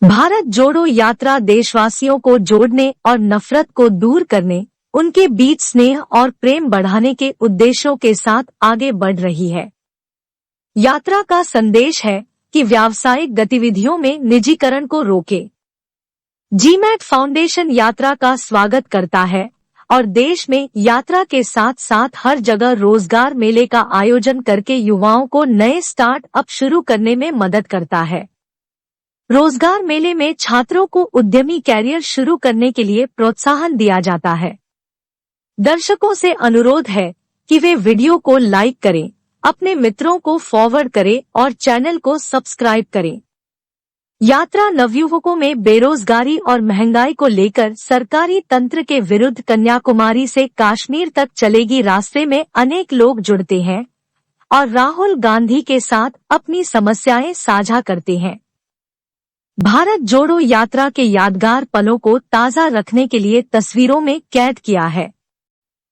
भारत जोड़ो यात्रा देशवासियों को जोड़ने और नफरत को दूर करने, उनके बीच स्नेह और प्रेम बढ़ाने के उद्देश्यों के साथ आगे बढ़ रही है। यात्रा का संदेश है कि व्यावसायिक गतिविधियों में निजीकरण को रोके। जीमैट फाउंडेशन यात्रा का स्वागत करता है और देश में यात्रा के साथ साथ हर जगह रोजगार मेले का आयोजन करके युवाओं को नए स्टार्टअप शुरू करने में मदद करता है। रोजगार मेले में छात्रों को उद्यमी कैरियर शुरू करने के लिए प्रोत्साहन दिया जाता है। दर्शकों से अनुरोध है कि वे वीडियो को लाइक करें, अपने मित्रों को फॉरवर्ड करें और चैनल को सब्सक्राइब करें। यात्रा नवयुवकों में बेरोजगारी और महंगाई को लेकर सरकारी तंत्र के विरुद्ध कन्याकुमारी से कश्मीर तक चलेगी रास्ते में अनेक लोग जुड़ते हैं और राहुल गांधी के साथ अपनी समस्याएं साझा करते हैं। भारत जोड़ो यात्रा के यादगार पलों को ताज़ा रखने के लिए तस्वीरों में कैद किया है।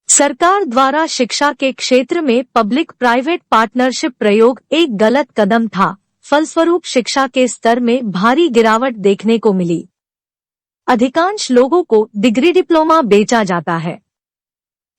सरकार द्वारा शिक्षा के क्षेत्र में पब्लिक प्राइवेट पार्टनरशिप प्रयोग एक गलत कदम था, फलस्वरूप शिक्षा के स्तर में भारी गिरावट देखने को मिली। अधिकांश लोगों को डिग्री डिप्लोमा बेचा जाता है।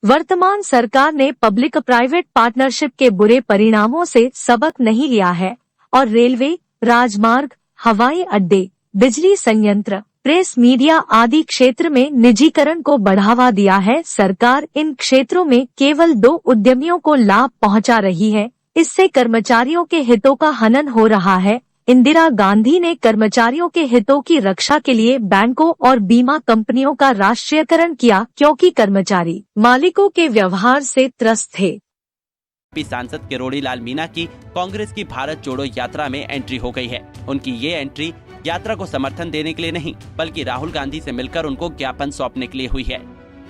वर्तमान सरकार ने पब्लिक प्राइवेट पार्टनरशिप के बुरे परिणामों से सबक नहीं लिया है और रेलवे, राजमार्ग, हवाई अड्डे, बिजली संयंत्र, प्रेस मीडिया आदि क्षेत्र में निजीकरण को बढ़ावा दिया है। सरकार इन क्षेत्रों में केवल 2 उद्यमियों को लाभ पहुंचा रही है, इससे कर्मचारियों के हितों का हनन हो रहा है। इंदिरा गांधी ने कर्मचारियों के हितों की रक्षा के लिए बैंकों और बीमा कंपनियों का राष्ट्रीयकरण किया क्योंकि कर्मचारी मालिकों के व्यवहार से त्रस्त थे। सांसद किरोड़ी लाल मीणा की कांग्रेस की भारत जोड़ो यात्रा में एंट्री हो गई है। उनकी ये एंट्री यात्रा को समर्थन देने के लिए नहीं, बल्कि राहुल गांधी से मिलकर उनको ज्ञापन सौंपने के लिए हुई है।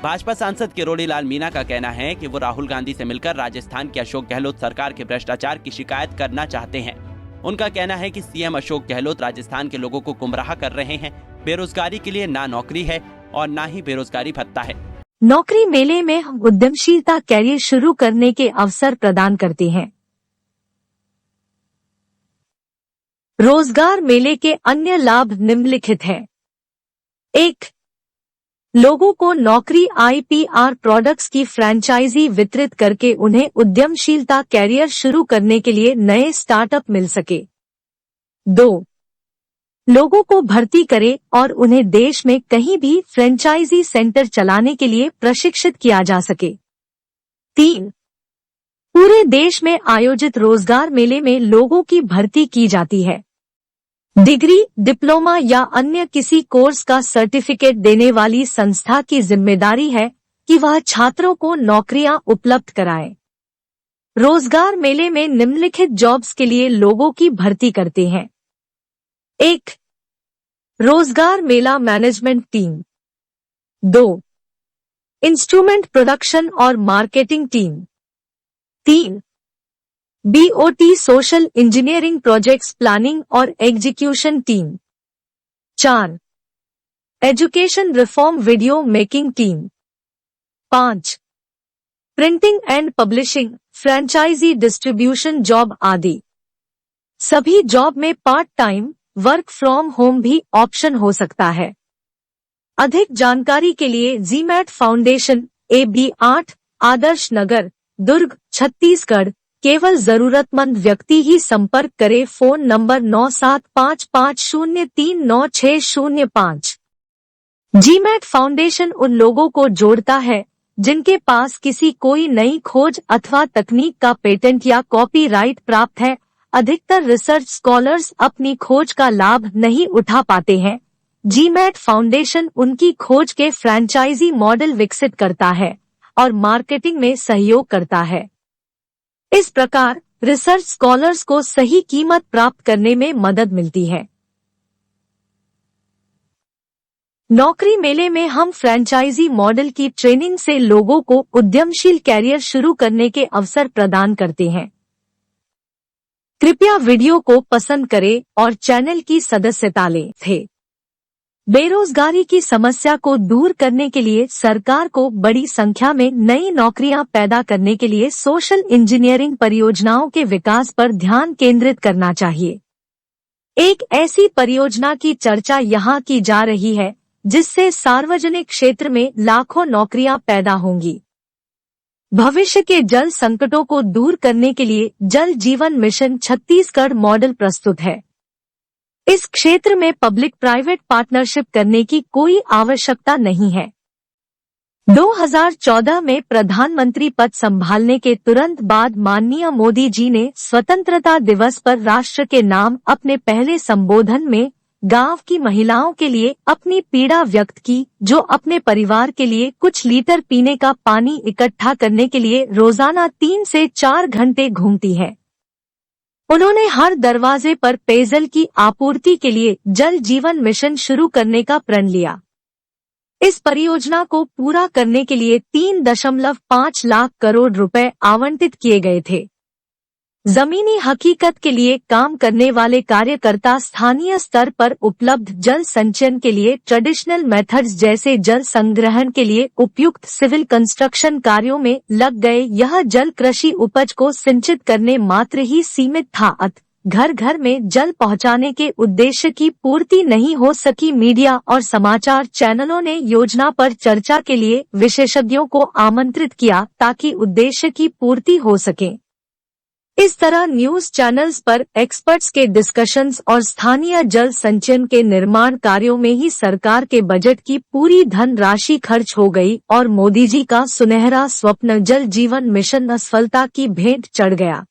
भाजपा सांसद किरोड़ी लाल मीणा का कहना है कि वो राहुल गांधी से मिलकर राजस्थान की अशोक गहलोत सरकार के भ्रष्टाचार की शिकायत करना चाहते हैं। उनका कहना है कि सीएम अशोक गहलोत राजस्थान के लोगों को गुमराह कर रहे हैं। बेरोजगारी के लिए ना नौकरी है और ना ही बेरोजगारी भत्ता है। नौकरी मेले में हम उद्यमशीलता कैरियर शुरू करने के अवसर प्रदान करते हैं। रोजगार मेले के अन्य लाभ निम्नलिखित है। 1. लोगों को नौकरी आईपीआर प्रोडक्ट्स की फ्रैंचाइजी वितरित करके उन्हें उद्यमशीलता कैरियर शुरू करने के लिए नए स्टार्टअप मिल सके। 2. लोगों को भर्ती करे और उन्हें देश में कहीं भी फ्रेंचाइजी सेंटर चलाने के लिए प्रशिक्षित किया जा सके। 3. पूरे देश में आयोजित रोजगार मेले में लोगों की भर्ती की जाती है। डिग्री, डिप्लोमा या अन्य किसी कोर्स का सर्टिफिकेट देने वाली संस्था की जिम्मेदारी है कि वह छात्रों को नौकरियां उपलब्ध कराए। रोजगार मेले में निम्नलिखित जॉब्स के लिए लोगों की भर्ती करते हैं। 1. रोजगार मेला मैनेजमेंट टीम। 2. इंस्ट्रूमेंट प्रोडक्शन और marketing team. 3. BOT social engineering projects planning और execution team. 4. Education reform video making team. 5. Printing and publishing, franchise distribution job आदि। सभी जॉब में part time work from home भी ऑप्शन हो सकता है। अधिक जानकारी के लिए GMAT foundation, AB8, Adarsh Nagar, Durg, Chhattisgarh. केवल जरूरतमंद व्यक्ति ही संपर्क करे। Phone number 9755039605। जीमैट फाउंडेशन उन लोगों को जोड़ता है जिनके पास किसी कोई नई खोज अथवा तकनीक का पेटेंट या कॉपीराइट प्राप्त है। अधिकतर रिसर्च स्कॉलर्स अपनी खोज का लाभ नहीं उठा पाते हैं। जीमैट फाउंडेशन उनकी खोज के फ्रैंचाइजी मॉडल विकसित करता है और मार्केटिंग में सहयोग करता है। इस प्रकार रिसर्च स्कॉलर्स को सही कीमत प्राप्त करने में मदद मिलती है। नौकरी मेले में हम फ्रैंचाइजी मॉडल की ट्रेनिंग से लोगों को उद्यमशील कैरियर शुरू करने के अवसर प्रदान करते हैं। कृपया वीडियो को पसंद करें और चैनल की सदस्यता लें। बेरोजगारी की समस्या को दूर करने के लिए सरकार को बड़ी संख्या में नई नौकरियां पैदा करने के लिए सोशल इंजीनियरिंग परियोजनाओं के विकास पर ध्यान केंद्रित करना चाहिए। एक ऐसी परियोजना की चर्चा यहाँ की जा रही है जिससे सार्वजनिक क्षेत्र में लाखों नौकरियां पैदा होंगी। भविष्य के जल संकटों को दूर करने के लिए जल जीवन मिशन छत्तीसगढ़ मॉडल प्रस्तुत है। इस क्षेत्र में पब्लिक प्राइवेट पार्टनरशिप करने की कोई आवश्यकता नहीं है। 2014 में प्रधानमंत्री पद संभालने के तुरंत बाद माननीय मोदी जी ने स्वतंत्रता दिवस पर राष्ट्र के नाम अपने पहले संबोधन में गांव की महिलाओं के लिए अपनी पीड़ा व्यक्त की, जो अपने परिवार के लिए कुछ लीटर पीने का पानी इकट्ठा करने के लिए रोजाना 3 से 4 घंटे घूमती है। उन्होंने हर दरवाजे पर पेयजल की आपूर्ति के लिए जल जीवन मिशन शुरू करने का प्रण लिया। इस परियोजना को पूरा करने के लिए 3.5 लाख करोड़ रुपए आवंटित किए गए थे। जमीनी हकीकत के लिए काम करने वाले कार्यकर्ता स्थानीय स्तर पर उपलब्ध जल संचयन के लिए ट्रेडिशनल मेथड्स जैसे जल संग्रहण के लिए उपयुक्त सिविल कंस्ट्रक्शन कार्यों में लग गए। यह जल कृषि उपज को सिंचित करने मात्र ही सीमित था, घर घर में जल पहुंचाने के उद्देश्य की पूर्ति नहीं हो सकी। मीडिया और समाचार चैनलों ने योजना पर चर्चा के लिए विशेषज्ञों को आमंत्रित किया ताकि उद्देश्य की पूर्ति हो सके। इस तरह न्यूज चैनल्स पर एक्सपर्ट्स के डिस्कशंस और स्थानीय जल संचयन के निर्माण कार्यों में ही सरकार के बजट की पूरी धनराशि खर्च हो गई और मोदी जी का सुनहरा स्वप्न जल जीवन मिशन असफलता की भेंट चढ़ गया।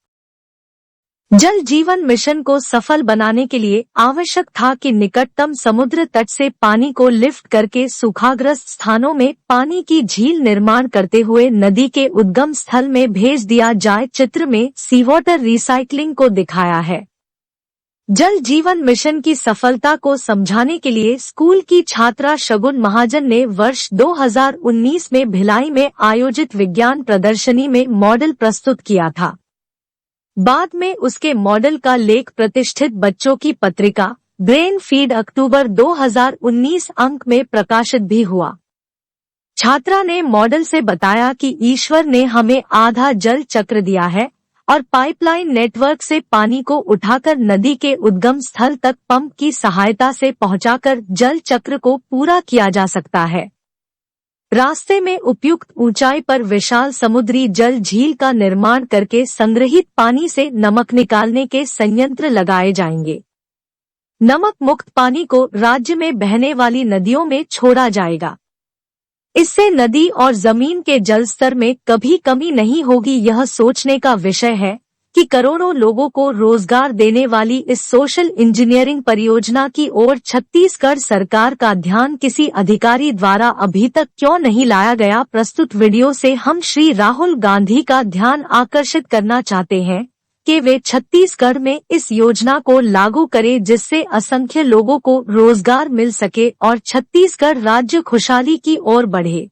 जल जीवन मिशन को सफल बनाने के लिए आवश्यक था कि निकटतम समुद्र तट से पानी को लिफ्ट करके सूखाग्रस्त स्थानों में पानी की झील निर्माण करते हुए नदी के उद्गम स्थल में भेज दिया जाए। चित्र में सी वाटर रिसाइकलिंग को दिखाया है। जल जीवन मिशन की सफलता को समझाने के लिए स्कूल की छात्रा शगुन महाजन ने वर्ष 2019 में भिलाई में आयोजित विज्ञान प्रदर्शनी में मॉडल प्रस्तुत किया था। बाद में उसके मॉडल का लेख प्रतिष्ठित बच्चों की पत्रिका ब्रेन फीड अक्टूबर 2019 अंक में प्रकाशित भी हुआ। छात्रा ने मॉडल से बताया कि ईश्वर ने हमें आधा जल चक्र दिया है और पाइपलाइन नेटवर्क से पानी को उठाकर नदी के उद्गम स्थल तक पंप की सहायता से पहुंचाकर जल चक्र को पूरा किया जा सकता है। रास्ते में उपयुक्त ऊंचाई पर विशाल समुद्री जल झील का निर्माण करके संग्रहित पानी से नमक निकालने के संयंत्र लगाए जाएंगे। नमक मुक्त पानी को राज्य में बहने वाली नदियों में छोड़ा जाएगा। इससे नदी और जमीन के जल स्तर में कभी कमी नहीं होगी। यह सोचने का विषय है कि करोड़ों लोगों को रोजगार देने वाली इस सोशल इंजीनियरिंग परियोजना की ओर छत्तीसगढ़ सरकार का ध्यान किसी अधिकारी द्वारा अभी तक क्यों नहीं लाया गया। प्रस्तुत वीडियो से हम श्री राहुल गांधी का ध्यान आकर्षित करना चाहते हैं कि वे छत्तीसगढ़ में इस योजना को लागू करें जिससे असंख्य लोगों को रोजगार मिल सके और छत्तीसगढ़ राज्य खुशहाली की ओर बढ़े।